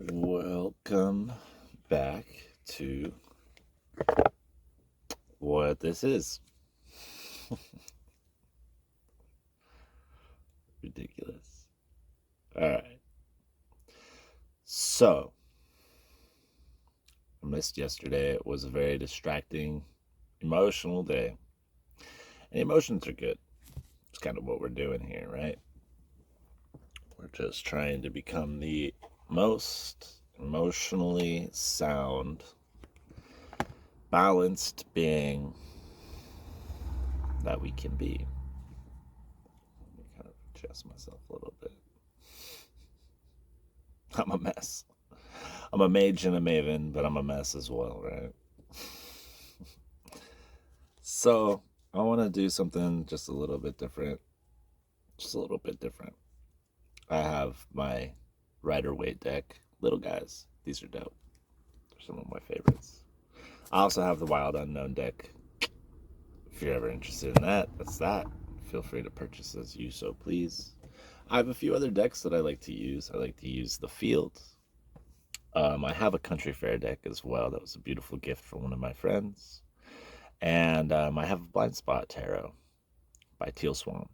Welcome back to what this is. Ridiculous. All right. So, I missed yesterday. It was a very distracting, emotional day. And emotions are good. It's kind of what we're doing here, right? We're just trying to become the most emotionally sound, balanced being that we can be. Let me kind of adjust myself a little bit. I'm a mess. I'm a mage and a maven, but I'm a mess as well, right? So I want to do something just a little bit different. Just a little bit different. I have my Rider Waite deck. Little guys. These are dope. They're some of my favorites. I also have the Wild Unknown deck. If you're ever interested in that, that's that. Feel free to purchase as you so please. I have a few other decks that I like to use. I like to use the Field. I have a Country Fair deck as well. That was a beautiful gift from one of my friends. And I have a Blind Spot Tarot by Teal Swan.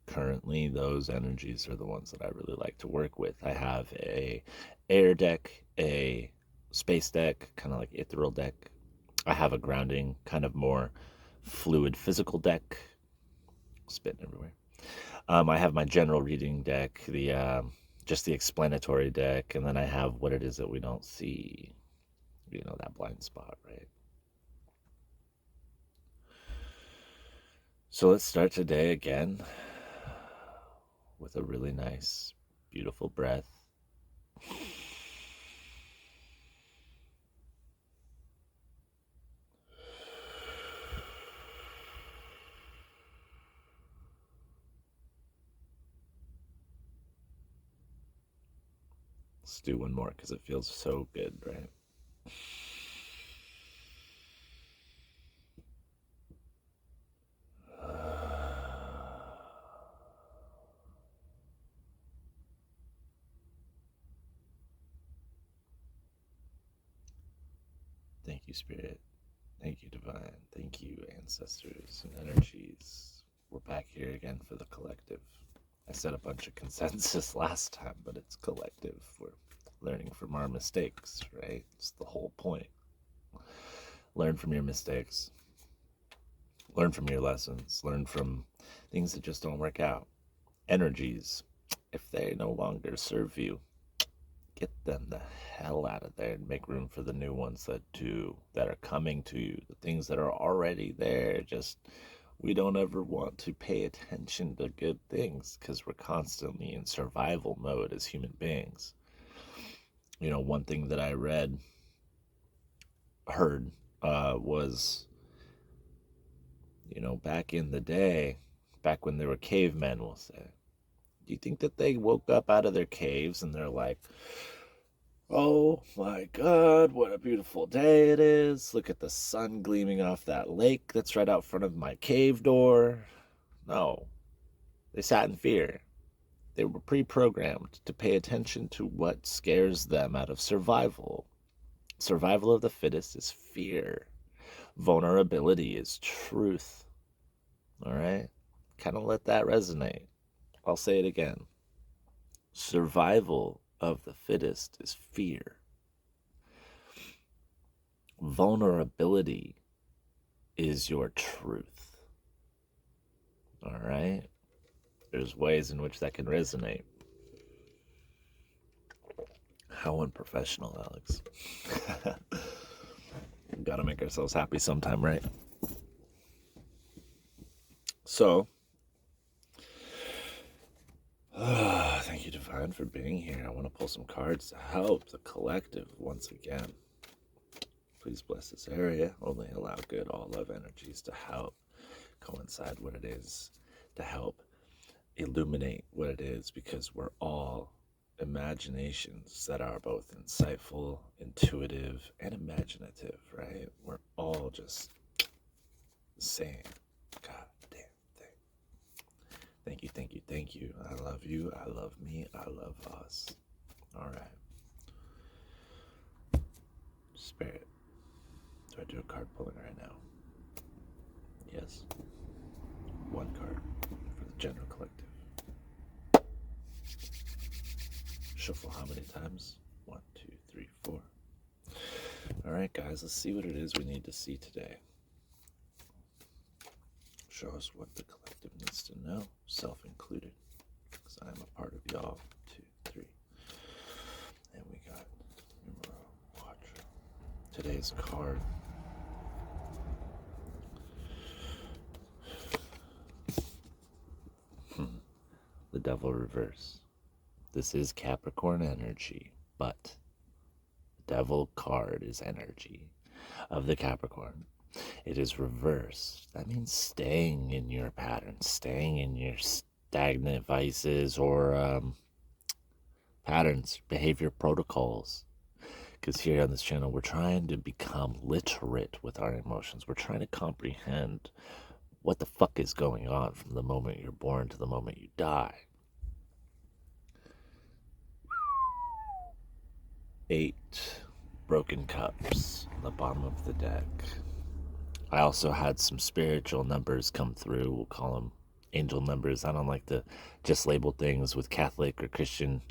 Currently, those energies are the ones that I really like to work with. I have a air deck, a space deck, kind of like ethereal deck. I have a grounding, kind of more fluid physical deck. Spitting everywhere. I have my general reading deck, the just the explanatory deck, and then I have what it is that we don't see. You know, that blind spot, right? So let's start today again with a really nice, beautiful breath. Let's do one more because it feels so good, right? Thank you, Spirit. Thank you, Divine. Thank you, ancestors and energies. We're back here again for the collective. I said a bunch of consensus last time, but it's collective. We're learning from our mistakes, right? It's the whole point. Learn from your mistakes. Learn from your lessons. Learn from things that just don't work out. Energies, if they no longer serve you, get them the hell out of there and make room for the new ones that do, that are coming to you. The things that are already there, just we don't ever want to pay attention to good things because we're constantly in survival mode as human beings. You know, one thing that I heard was, you know, back in the day, back when there were cavemen, we'll say, do you think that they woke up out of their caves and they're like, oh my God, what a beautiful day it is. Look at the sun gleaming off that lake that's right out front of my cave door. No, they sat in fear. They were pre programmed to pay attention to what scares them out of survival. Survival of the fittest is fear, vulnerability is truth. All right? Kind of let that resonate. I'll say it again. Survival of the fittest is fear. Vulnerability is your truth. All right? There's ways in which that can resonate. How unprofessional, Alex. Gotta make ourselves happy sometime, right? So, thank you, Divine, for being here. I want to pull some cards to help the collective once again. Please bless this area. Only allow good, all love energies to help coincide what it is, to help illuminate what it is, because we're all imaginations that are both insightful, intuitive, and imaginative, right? We're all just the same goddamn thing. Thank you, thank you, thank you. I love you. I love me. I love us. All right. Spirit. Do I do a card pulling right now? Yes. One card for the general collective. Shuffle how many times? 1, 2, 3, 4. All right, guys, let's see what it is we need to see today. Show us what the collective needs to know, self included, because I am a part of y'all. 2, 3. And we got numero 4. Today's card. The Devil Reverse. This is Capricorn energy, but the Devil card is energy of the Capricorn. It is reversed. That means staying in your patterns, staying in your stagnant vices or patterns, behavior protocols. Because here on this channel, we're trying to become literate with our emotions. We're trying to comprehend what the fuck is going on from the moment you're born to the moment you die. 8 broken cups on the bottom of the deck. I also had some spiritual numbers come through. We'll call them angel numbers. I don't like to just label things with Catholic or Christian,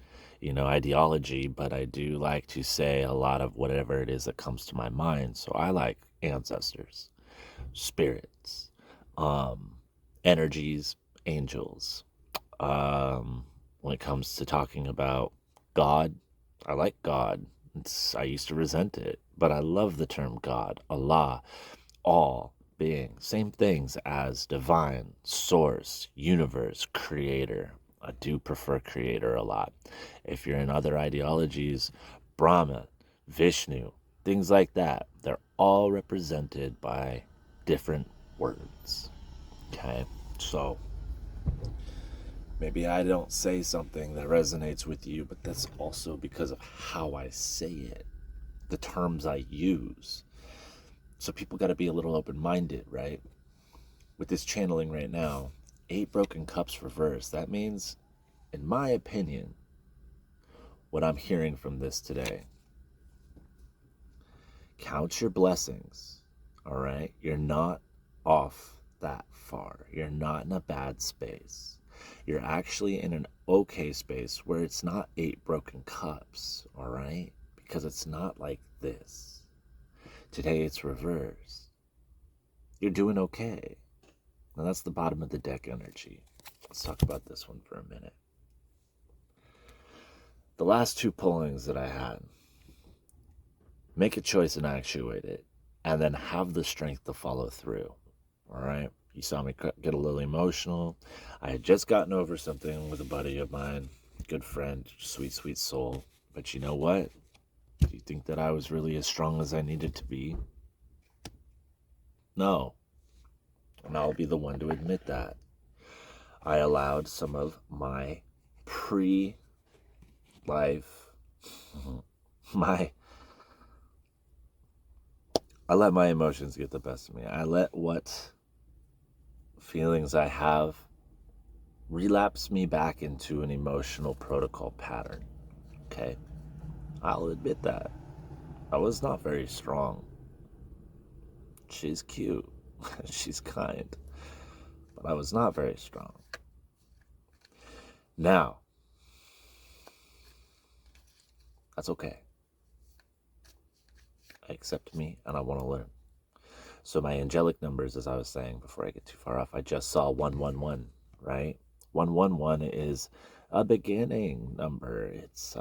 ideology, but I do like to say a lot of whatever it is that comes to my mind. So I like ancestors, spirits, energies, angels. When it comes to talking about God, I like God. I used to resent it, but I love the term God, Allah, all being, same things as divine, source, universe, creator. I do prefer creator a lot. If you're in other ideologies, Brahma, Vishnu, things like that, they're all represented by different words. Okay, so maybe I don't say something that resonates with you, but that's also because of how I say it, the terms I use. So people got to be a little open-minded, right? With this channeling right now, 8 broken cups reverse. That means, in my opinion, what I'm hearing from this today, count your blessings, all right? You're not off that far. You're not in a bad space. You're actually in an okay space where it's not 8 broken cups, all right? Because it's not like this. Today it's reversed. You're doing okay. Now that's the bottom of the deck energy. Let's talk about this one for a minute. The last 2 pullings that I had, make a choice and actuate it, and then have the strength to follow through. All right? You saw me get a little emotional. I had just gotten over something with a buddy of mine, good friend, sweet, sweet soul. But you know what? Do you think that I was really as strong as I needed to be? No. And I'll be the one to admit that. I allowed some of my pre-life, I let my emotions get the best of me. I let what feelings I have relapse me back into an emotional protocol pattern. Okay? I'll admit that. I was not very strong. She's cute. She's kind. But I was not very strong. Now, that's okay. I accept me and I want to learn. So my angelic numbers, as I was saying before I get too far off, I just saw 111, right? 111 is a beginning number. It's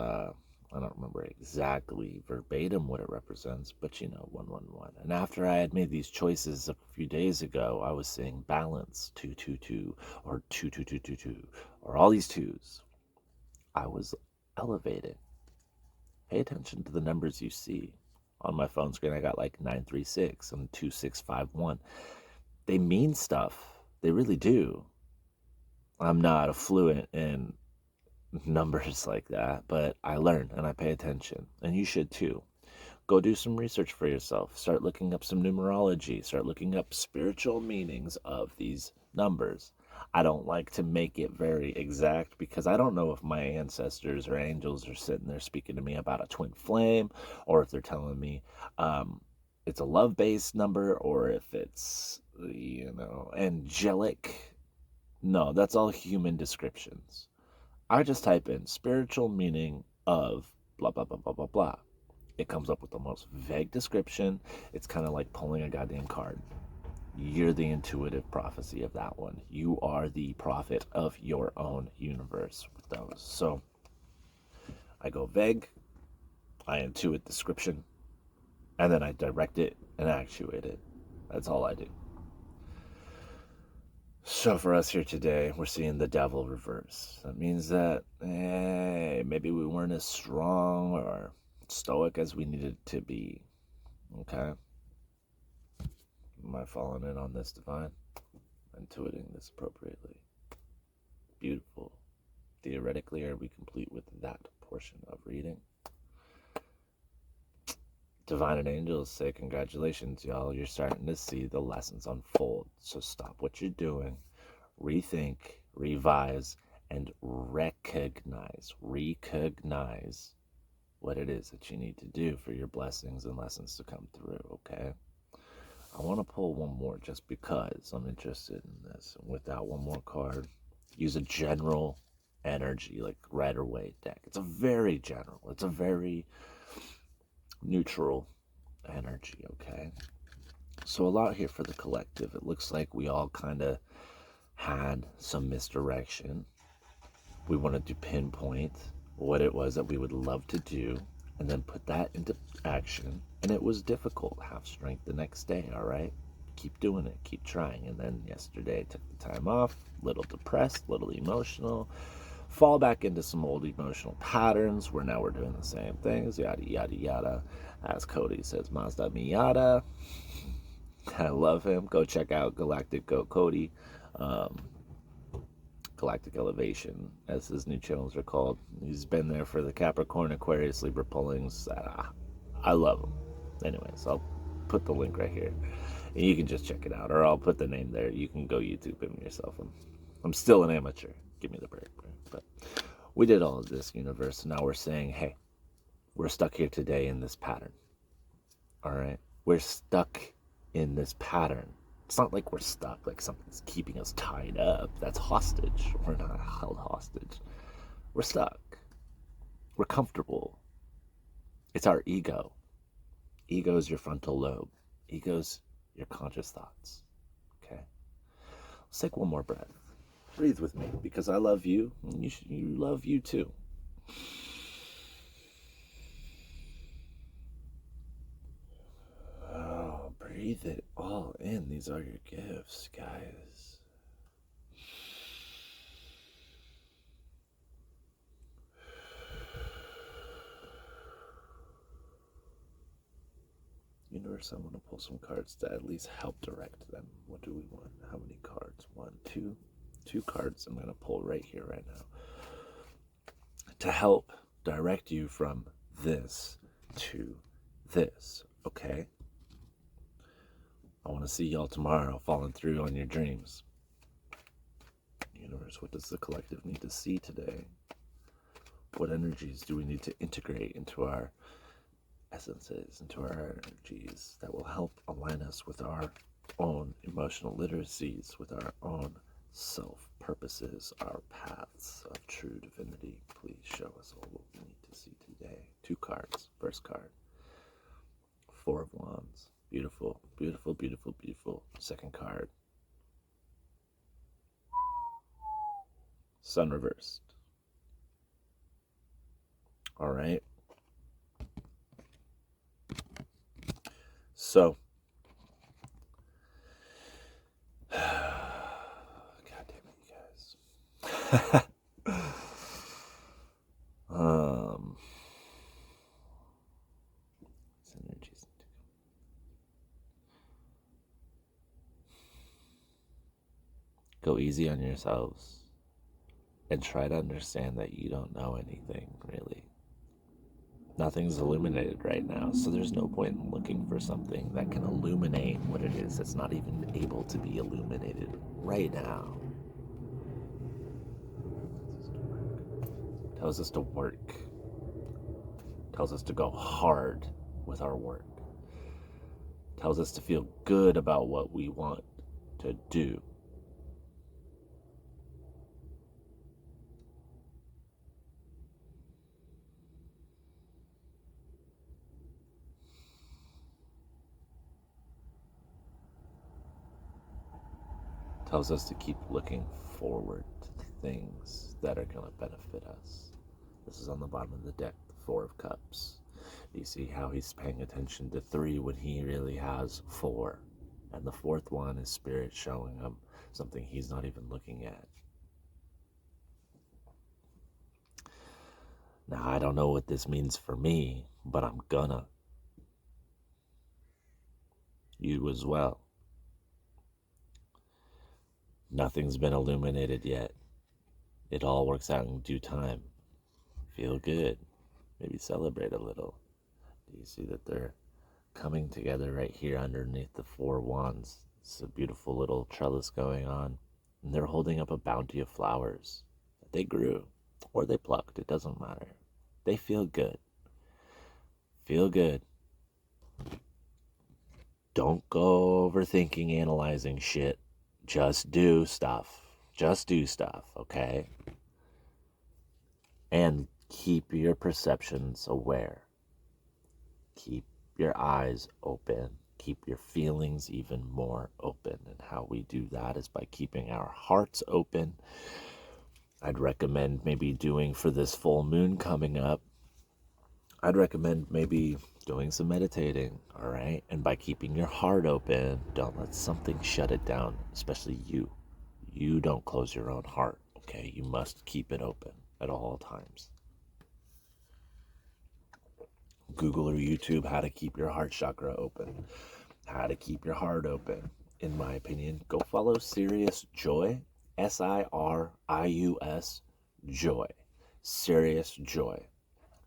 I don't remember exactly verbatim what it represents, but 111. And after I had made these choices a few days ago, I was seeing balance 222 or 22222 or all these twos. I was elevated. Pay attention to the numbers you see. On my phone screen, I got like 936 and 2651. They mean stuff. They really do. I'm not fluent in numbers like that, but I learn and I pay attention, and you should too. Go do some research for yourself. Start looking up some numerology. Start looking up spiritual meanings of these numbers. I don't like to make it very exact because I don't know if my ancestors or angels are sitting there speaking to me about a twin flame, or if they're telling me it's a love-based number, or if it's, angelic. No, that's all human descriptions. I just type in spiritual meaning of blah, blah, blah, blah, blah, blah. It comes up with the most vague description. It's kind of like pulling a goddamn card. You're the intuitive prophecy of that one. You are the prophet of your own universe with those. So I go vague, I intuit description, and then I direct it and actuate it. That's all I do. So for us here today, we're seeing the devil reverse. That means that maybe we weren't as strong or stoic as we needed to be. Okay? Am I following in on this, Divine? Intuiting this appropriately. Beautiful. Theoretically, are we complete with that portion of reading? Divine and angels say, congratulations, y'all. You're starting to see the lessons unfold. So stop what you're doing, rethink, revise, and recognize what it is that you need to do for your blessings and lessons to come through, okay? I want to pull one more just because I'm interested in this. And with that one more card, use a general energy, like Rider-Waite deck. It's a very general, it's a very neutral energy, okay? So a lot here for the collective. It looks like we all kind of had some misdirection. We wanted to pinpoint what it was that we would love to do and then put that into action. And it was difficult. Have strength the next day, all right? Keep doing it, keep trying. And then yesterday, took the time off, little depressed, little emotional, fall back into some old emotional patterns where now we're doing the same things, yada, yada, yada. As Cody says, Mazda Miata. I love him. Go check out Galactic Go Cody. Galactic Elevation, as his new channels are called. He's been there for the Capricorn, Aquarius, Libra pullings. I love him. Anyways, I'll put the link right here. And you can just check it out, or I'll put the name there. You can go YouTube him yourself. I'm still an amateur. Give me the break. But we did all of this, universe. Now we're saying, hey, we're stuck here today in this pattern. All right? We're stuck in this pattern. It's not like we're stuck, like something's keeping us tied up. That's hostage. We're not held hostage. We're stuck. We're comfortable. It's our ego. Ego is your frontal lobe. Ego's your conscious thoughts. Okay? Let's take one more breath. Breathe with me, because I love you, and you love you too. Oh, breathe it all in. These are your gifts, guys. Universe, I'm going to pull some cards to at least help direct them. What do we want? How many cards? One, two. Two cards I'm going to pull right here, right now, to help direct you from this to this, okay? I want to see y'all tomorrow falling through on your dreams. Universe, what does the collective need to see today? What energies do we need to integrate into our essences, into our energies that will help align us with our own emotional literacies, with our own self-purposes, our paths of true divinity? Please show us all what we need to see today. Two cards. First card, Four of Wands. Beautiful, beautiful, beautiful, beautiful. Second card, Sun reversed. All right. So, God damn it, you guys. Energies. Go easy on yourselves and try to understand that you don't know anything, really. Nothing's illuminated right now, so there's no point in looking for something that can illuminate what it is that's not even able to be illuminated right now. tells us to work, tells us to go hard with our work, tells us to feel good about what we want to do. Tells us to keep looking forward to the things that are going to benefit us. This is on the bottom of the deck, the Four of Cups. You see how he's paying attention to 3 when he really has 4. And the 4th one is Spirit showing him something he's not even looking at. Now, I don't know what this means for me, but I'm gonna. You as well. Nothing's been illuminated yet. It all works out in due time. Feel good. Maybe celebrate a little. Do you see that they're coming together right here underneath the 4 wands? It's a beautiful little trellis going on. And they're holding up a bounty of flowers that they grew or they plucked. It doesn't matter. They feel good. Feel good. Don't go overthinking, analyzing shit. Just do stuff. Just do stuff, okay? And keep your perceptions aware. Keep your eyes open. Keep your feelings even more open. And how we do that is by keeping our hearts open. I'd recommend maybe doing for this full moon coming up, I'd recommend maybe doing some meditating, all right? And by keeping your heart open, don't let something shut it down, especially you. You don't close your own heart, okay? You must keep it open at all times. Google or YouTube how to keep your heart chakra open, how to keep your heart open. In my opinion, go follow Sirius Joy, Sirius Joy, Sirius Joy.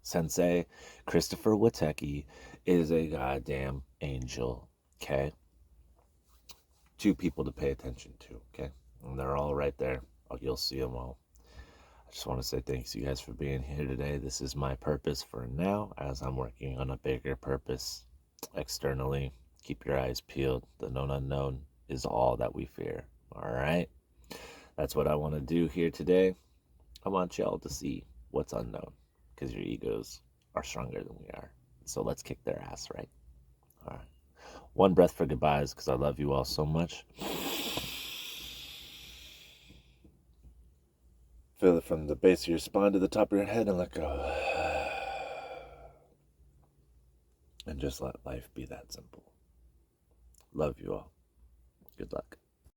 Sensei Christopher Witecki is a goddamn angel, okay? 2 people to pay attention to, okay? And they're all right there. You'll see them all. I just want to say thanks you guys for being here today. This is my purpose for now, as I'm working on a bigger purpose externally. Keep your eyes peeled. The known unknown is all that we fear, all right? That's what I want to do here today. I want y'all to see what's unknown, because your egos are stronger than we are. So let's kick their ass, right? All right. One breath for goodbyes, because I love you all so much. Feel it from the base of your spine to the top of your head and let go. And just let life be that simple. Love you all. Good luck.